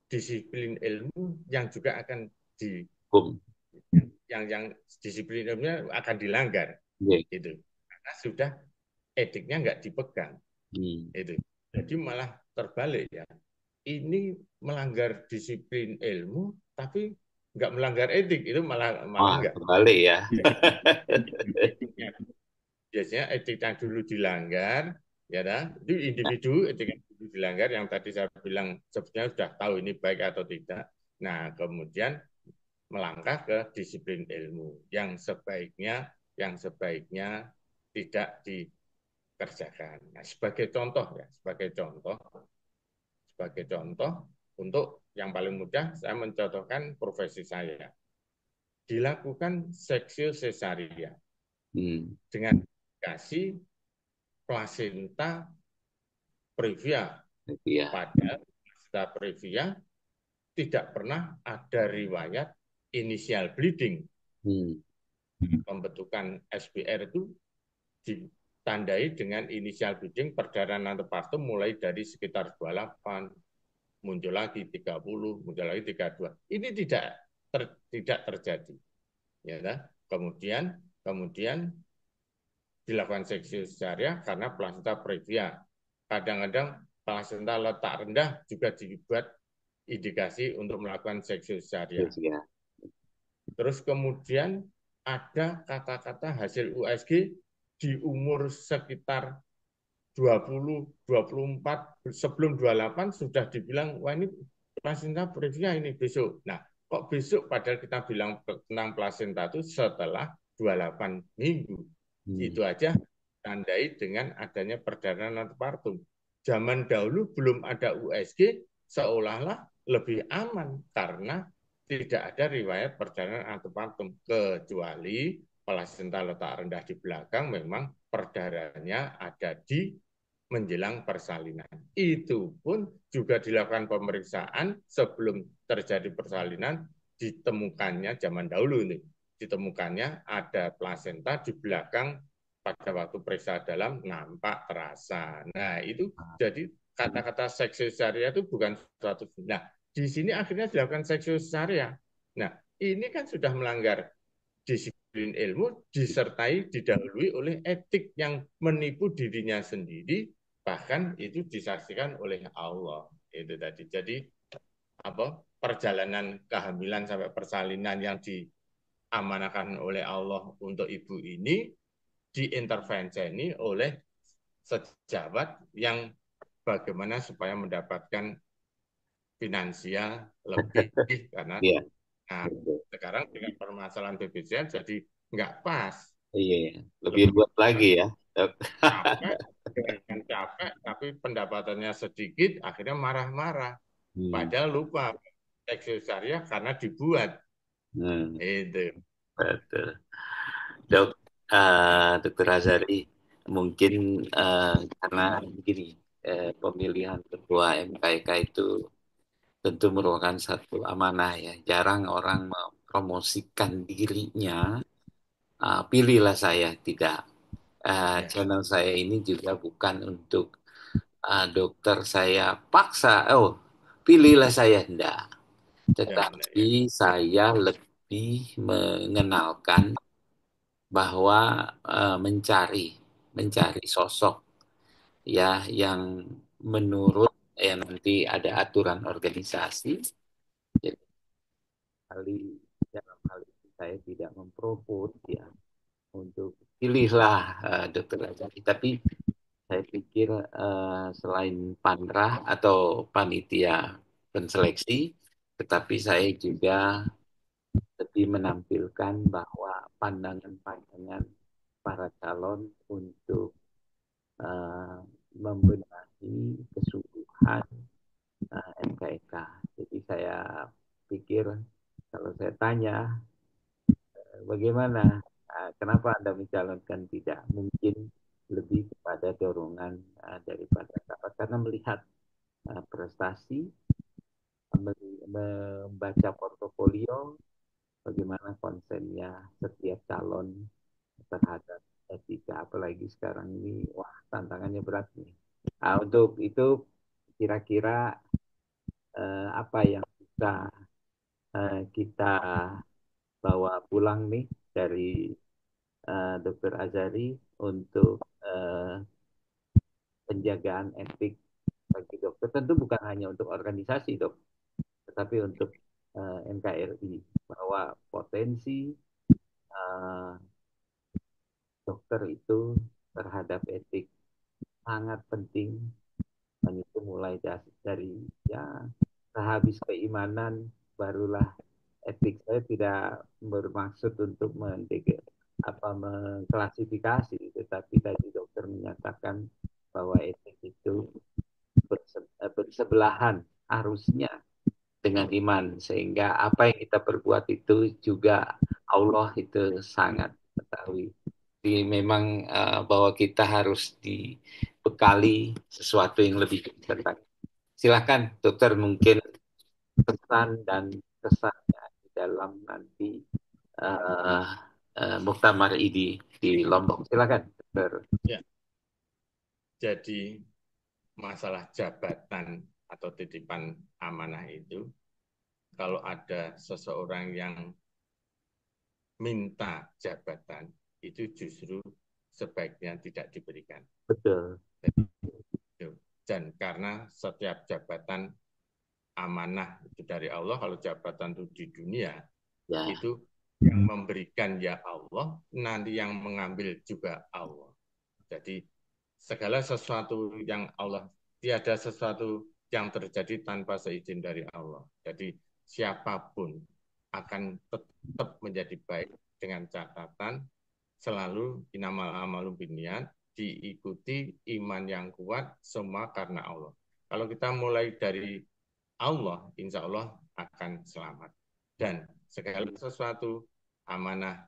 disiplin ilmu yang juga akan di Hukum. yang disiplin ilmunya akan dilanggar Yeah. itu karena sudah etiknya nggak dipegang Hmm. itu. Jadi malah terbalik ya. Ini melanggar disiplin ilmu tapi nggak melanggar etik, itu malah malah Wah, enggak. kembali ya. Etiknya, biasanya etiknya dulu dilanggar, ya dah. Itu individu etiknya dulu dilanggar yang tadi saya bilang sebetulnya sudah tahu ini baik atau tidak. Nah, kemudian melangkah ke disiplin ilmu yang sebaiknya tidak dikerjakan. Nah, sebagai contoh untuk yang paling mudah saya mencontohkan profesi saya. Dilakukan seksio cesaria Hmm. dengan indikasi plasenta previa, Ya. pada plasenta previa tidak pernah ada riwayat initial bleeding. Hmm. Pembentukan SBR itu ditandai dengan inisial bleeding perdarahan antepartum mulai dari sekitar 28, muncul lagi 30, muncul lagi 32. Ini tidak terjadi. Ya, kan? Kemudian dilakukan seksi sesariah karena plasenta previa. Kadang-kadang plasenta letak rendah juga dibuat indikasi untuk melakukan seksi sesariah. Terus ya. Terus kemudian ada kata-kata hasil USG di umur sekitar 20, 24, sebelum 28 sudah dibilang, wah ini plasenta previa ini besok. Nah, kok besok padahal kita bilang tentang plasenta itu setelah 28 minggu. Hmm. Itu aja tandai dengan adanya perdarahan antepartum. Zaman dahulu belum ada USG, seolah-olah lebih aman karena tidak ada riwayat perdarahan antepartum, kecuali plasenta letak rendah di belakang memang perdarahannya ada di menjelang persalinan. Itu pun juga dilakukan pemeriksaan sebelum terjadi persalinan, ditemukannya zaman dahulu ini, ditemukannya ada plasenta di belakang pada waktu periksa dalam nampak terasa. Nah, itu jadi kata-kata seksi cesarea itu bukan suatu. Nah, di sini akhirnya dilakukan seksi cesarea. Nah, ini kan sudah melanggar disiplin ilmu disertai didahului oleh etik yang menipu dirinya sendiri, bahkan itu disaksikan oleh Allah. Itu tadi. Jadi apa perjalanan kehamilan sampai persalinan yang diamanahkan oleh Allah untuk ibu ini diintervensi oleh sejawat yang bagaimana supaya mendapatkan finansial lebih karena Iya. nah, sekarang dengan permasalahan BPJS jadi nggak pas, Iya, lebih lebih luas lagi ya, Dok. capek dengan capek tapi pendapatannya sedikit akhirnya marah-marah Hmm. padahal lupa teks syariah karena dibuat Hmm. itu. Betul. Dok, Dokter Azari, mungkin karena begini, pemilihan ketua MKK itu tentu merupakan satu amanah ya. Jarang orang mempromosikan dirinya. Pilihlah saya, tidak. Ya, Channel saya ini juga bukan untuk dokter saya paksa, oh pilihlah saya, enggak. ya, ya, Tetapi saya lebih mengenalkan bahwa mencari sosok ya yang menurut ya nanti ada aturan organisasi. Jadi dalam hal ini saya tidak mempropos ya untuk pilihlah dokter Azari. Tapi saya pikir selain panrah atau panitia penseleksi, tetapi saya juga lebih menampilkan bahwa pandangan-pandangan para calon untuk eh, membenahi kesubuhan MKK. Jadi saya pikir kalau saya tanya bagaimana, kenapa Anda mencalonkan tidak? Mungkin lebih kepada dorongan daripada apa? Karena melihat prestasi, membaca portofolio, bagaimana konsennya setiap calon terhadap etika, apalagi sekarang ini, wah tantangannya berat nih. Untuk itu kira-kira apa yang bisa kita bawa pulang nih dari Dr. Azari untuk penjagaan etik bagi dokter. Tentu bukan hanya untuk organisasi dok, tetapi untuk NKRI bahwa potensi uh, dokter itu terhadap etik sangat penting dan itu mulai dari ya sehabis keimanan barulah etik. Saya tidak bermaksud untuk mengklasifikasi, tetapi tadi dokter menyatakan bahwa etik itu bersebelahan harusnya dengan iman, sehingga apa yang kita perbuat itu juga Allah itu sangat mengetahui. Jadi memang bahwa kita harus dibekali sesuatu yang lebih tentang. Silakan dokter, mungkin pesan dan kesannya di dalam nanti eh, Muktamar ID di Lombok. Silakan, Dokter. Ya, jadi masalah jabatan atau titipan amanah itu, kalau ada seseorang yang minta jabatan, itu justru sebaiknya tidak diberikan. Betul. Dan karena setiap jabatan amanah itu dari Allah, kalau jabatan itu di dunia, Ya, itu yang memberikan ya Allah, nanti yang mengambil juga Allah. Jadi segala sesuatu yang Allah, tiada sesuatu yang terjadi tanpa seizin dari Allah. Jadi siapapun akan tetap menjadi baik dengan catatan selalu inamal amalu biniat, diikuti iman yang kuat semua karena Allah. Kalau kita mulai dari Allah, insya Allah akan selamat. Dan segala sesuatu amanah,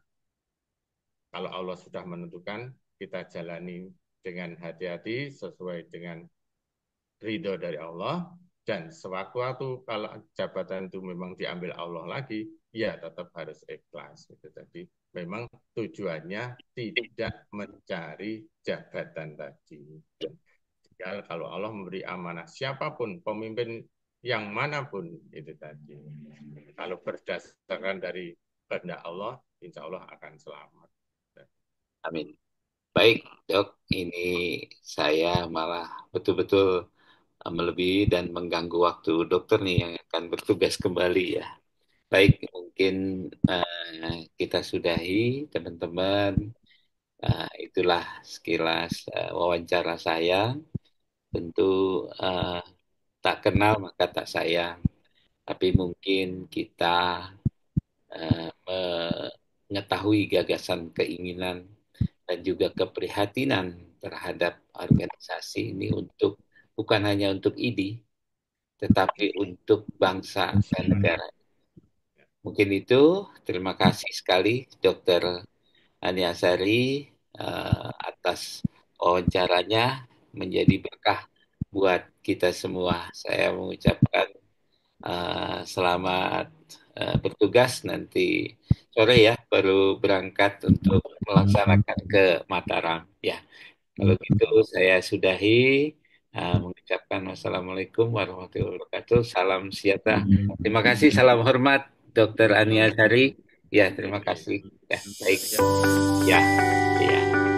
kalau Allah sudah menentukan, kita jalani dengan hati-hati sesuai dengan ridho dari Allah. Dan sewaktu-waktu kalau jabatan itu memang diambil Allah lagi, ya tetap harus ikhlas. Gitu. Jadi memang tujuannya tidak mencari jabatan tadi. Dan kalau Allah memberi amanah siapapun, pemimpin yang manapun itu tadi, kalau berdasarkan dari kehendak Allah, insya Allah akan selamat. amin. Baik, Dok. Ini saya malah betul-betul melebihi dan mengganggu waktu dokter nih yang akan bertugas kembali ya. Baik, mungkin kita sudahi, teman-teman. Itulah sekilas wawancara saya. Tentu eh, tak kenal maka tak sayang. Tapi mungkin kita mengetahui gagasan, keinginan, dan juga keprihatinan terhadap organisasi ini untuk bukan hanya untuk ID, tetapi untuk bangsa dan negara. Mungkin itu. Terima kasih sekali, Dokter Ani Asari, atas wawancaranya menjadi berkah buat kita semua. Saya mengucapkan selamat bertugas nanti sore ya, baru berangkat untuk melaksanakan ke Mataram. Ya, kalau gitu saya sudahi mengucapkan wassalamualaikum warahmatullahi wabarakatuh. Salam sejahtera. Terima kasih, salam hormat, Dokter Ania Sari. Ya, terima kasih. Ya, baik. Ya, ya.